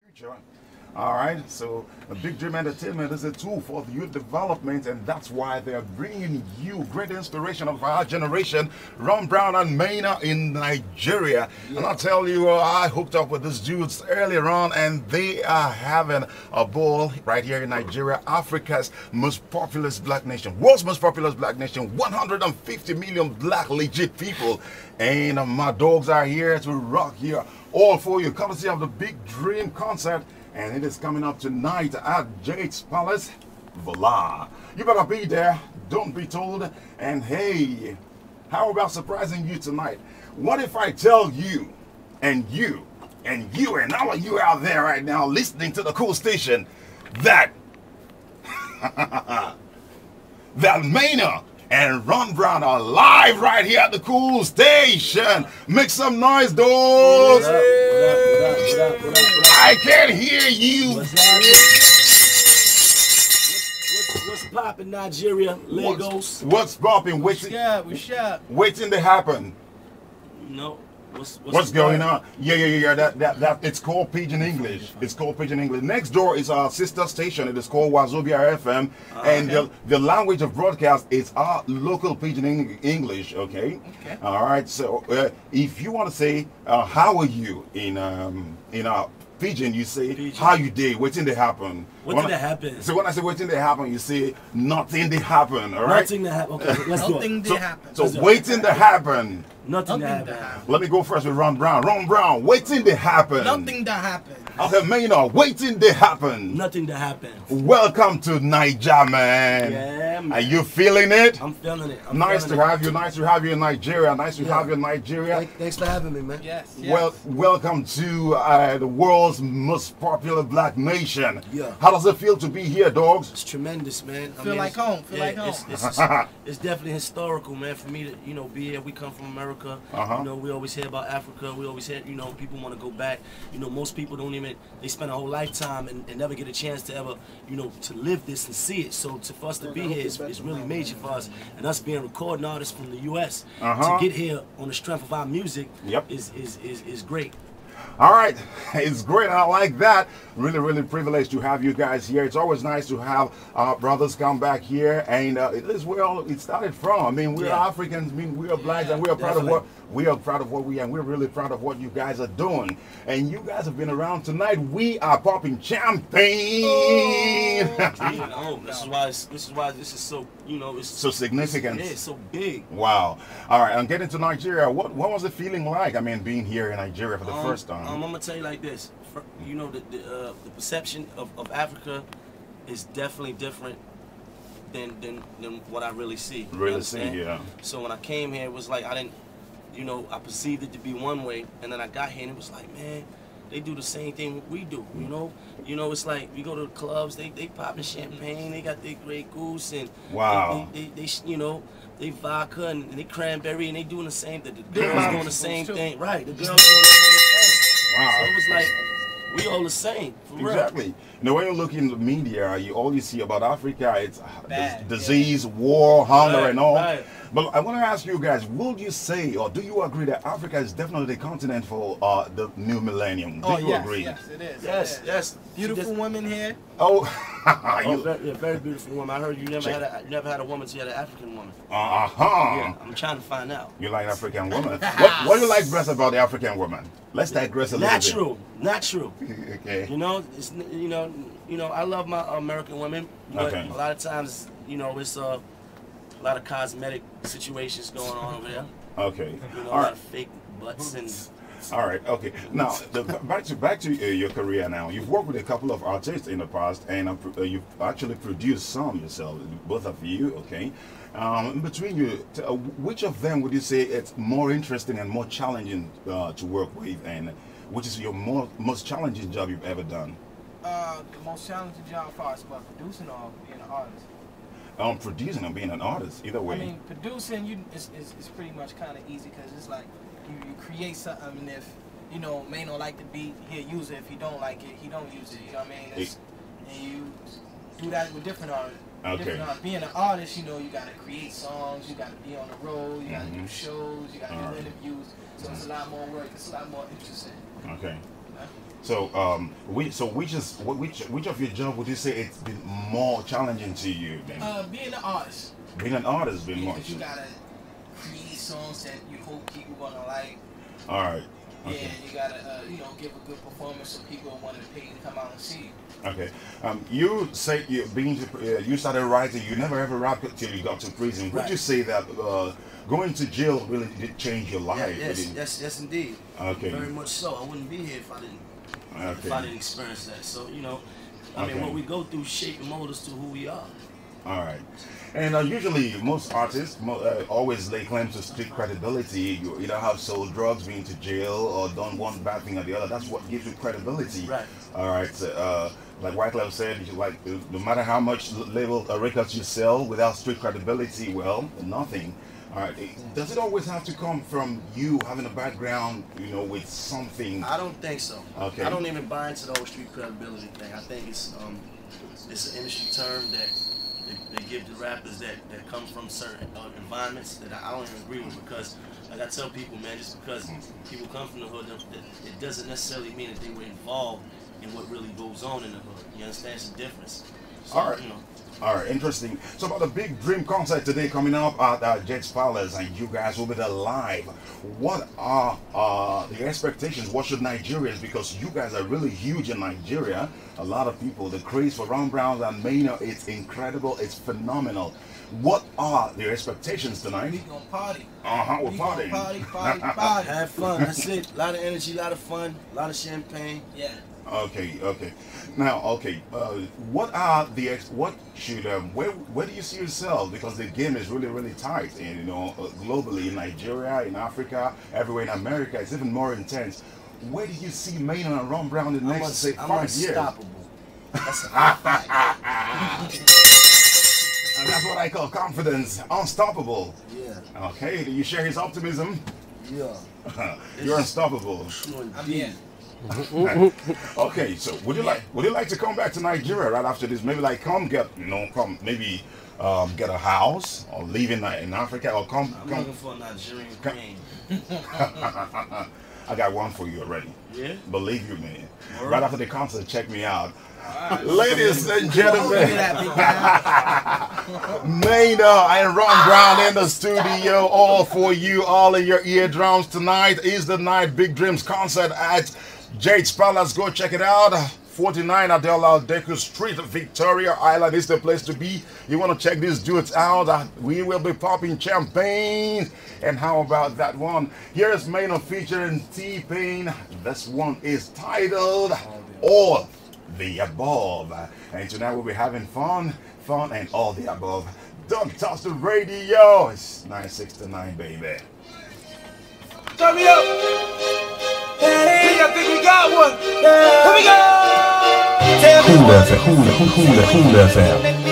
future. All right, so Big Dream Entertainment is a tool for youth development, and that's why they're bringing you great inspiration of our generation, Ron Brown and Maino in Nigeria. Yeah. And I'll tell you, I hooked up with these dudes earlier on, and they are having a ball right here in Nigeria, Africa's most populous black nation, world's most populous black nation, 150 million black legit people. And my dogs are here to rock here all for you, courtesy of the Big Dream concert. And it is coming up tonight at Jade's Palace. Voila. You better be there. Don't be told. And hey, how about surprising you tonight? What if I tell you, and all of you out there right now listening to the cool station, that that Maino and Ron Brown are live right here at the cool station. Make some noise, dogs. What up? I can't hear you. What's poppin', Nigeria, Lagos? What's poppin'? We shot. Waiting to happen. No. What's going on? Yeah. That it's called Pidgin English. It's called Pidgin English. Next door is our sister station. It is called Wazobia FM, and okay. the language of broadcast is our local Pidgin English. Okay. All right. So if you want to say how are you in our Pidgin, you say Pidgin. How you did, waiting to happen. What did that happen? So when I say waiting to happen, you say nothing did happen, all right? Nothing to happen. Okay, let's do it. Nothing did happen. So waiting to happen. Nothing to happen. Let me go first with Ron Brown. Ron Brown, waiting to happen. Nothing to happen. Okay, Maino, waiting to happen. Nothing to happen. Welcome to Niger, man. Yeah, man. Are you feeling it? I'm feeling it. Nice to have you. Nice to have you in Nigeria. Nice to have you in Nigeria. Thanks for having me, man. Yes. Well, welcome to the world's most popular black nation. Yeah. How does it feel to be here, dogs? It's tremendous, man. Feel like home. It's definitely historical, man, for me to be here. We come from America. We always hear about Africa. We always hear, people want to go back. Most people don't even, they spend a whole lifetime and never get a chance to ever, to live this and see it. So for us to be here is really major for us. And us being recording artists from the U.S. to get here on the strength of our music is great. All right, it's great. I like that. Really privileged to have you guys here. It's always nice to have our brothers come back here, and it is where it started from. I mean, we're Africans. I mean, we are blacks, and we are proud of what we are, and we're really proud of what you guys are doing. And you guys have been around tonight. We are popping champagne. This is why this is so it's so significant. It's so big. Wow. All right, I'm getting to Nigeria. What was the feeling like? I mean, being here in Nigeria for the first time. I'm gonna tell you like this. The perception of Africa is definitely different than what I really see. Yeah. So when I came here, it was like I didn't, I perceived it to be one way, and then I got here and it was like, man, they do the same thing we do. It's like we go to the clubs, they popping champagne, they got their Grey Goose, and wow, they vodka and they cranberry, and they doing the same thing. The girls doing the same thing, right? The girls doing the same thing. Wow. So it was like we all the same. Exactly. When you look in the media, all you see about Africa, it's disease, war, hunger, and all. Right. But I want to ask you guys, would you say, or do you agree that Africa is definitely the continent for the new millennium? Do you agree? Yes, it is. Yes. Beautiful women here. Oh, very beautiful woman. I heard you never had a woman, so you had an African woman. Yeah, I'm trying to find out. You like African woman? What do you like best about the African woman? Let's digress a little bit. Natural. Okay. It's I love my American women, but a lot of times, it's a lot of cosmetic situations going on over there. Okay. A lot of fake butts and. All right. Okay. Now, back to your career. Now, you've worked with a couple of artists in the past, and you've actually produced some yourself, both of you. Okay. In between you, which of them would you say it's more interesting and more challenging to work with, and which is your most challenging job you've ever done? The most challenging job for us was producing or being an artist. Producing and being an artist, either way. I mean, producing is pretty much kind of easy because it's like you create something, and if Maino like the beat, he'll use it. If he don't like it, he don't use it. You know what I mean? And you do that with different artists. Okay. Being an artist, you gotta create songs, you gotta be on the road, you gotta do shows, you gotta do interviews. So it's a lot more work. It's a lot more interesting. Okay. So which of your job would you say it's been more challenging to you then? Being an artist. Being an artist has been more. Because you gotta create songs that you hope people gonna like. All right. Yeah, Okay. you gotta give a good performance so people want to pay to come out and see you. Okay. You say you started writing. You never ever rapped till you got to prison. Would you say that going to jail really did change your life? Yes, indeed. Okay. Very much so. I wouldn't be here if I didn't. Okay. If I didn't experience that. So I mean, what we go through shape and mold us to who we are. All right. And usually most artists always lay claim to street credibility. You either have sold drugs, been to jail, or done one bad thing or the other. That's what gives you credibility. Right. All right. So, like Wyclef said, no matter how much label records you sell, without street credibility, well, nothing. All right. Does it always have to come from you having a background, with something? I don't think so. Okay. I don't even buy into the whole street credibility thing. I think it's an industry term that they give to rappers that come from certain environments that I don't even agree with, because like I tell people, man, just because people come from the hood, it doesn't necessarily mean that they were involved in what really goes on in the hood. You understand? It's a difference. So, all right. All right, interesting. So about the Big Dream concert today coming up at Jet's Palace, and you guys will be there live. What are the expectations? What should Nigerians, because you guys are really huge in Nigeria, a lot of people, the craze for Ron Brownz and Maino, it's incredible, it's phenomenal. What are the expectations tonight? We gonna party. We're partying. Party. Have fun. That's it. A lot of energy, a lot of fun, a lot of champagne. Yeah. Okay. Now, what are the where do you see yourself? Because the game is really, really tight, and globally, in Nigeria, in Africa, everywhere in America, it's even more intense. Where do you see Maino and Ron Brownz in the next, say, 5 years? Unstoppable. That's a And that's what I call confidence, unstoppable. Yeah. Okay, do you share his optimism? Yeah. You're unstoppable. I'm here. Okay, so would you like to come back to Nigeria right after this? Maybe get a house, or live in Africa, or come. I'm looking for a Nigerian queen. I got one for you already. Yeah. Believe you me. Right after the concert, check me out. Ladies and gentlemen, Maino and Ron Brownz in the studio, all for you, all in your eardrums. Tonight is the night Big Dreams concert at Jet's Palace. Go check it out. 49 Adela Deku Street, Victoria Island is the place to be. You want to check these dudes out? We will be popping champagne. And how about that one? Here's Maino featuring T-Pain. This one is titled All the Above. And tonight we'll be having fun and all the above. Don't touch the radio. It's 969, baby. Turn me up. Hey, I think we got one. Here we go. Cool FM.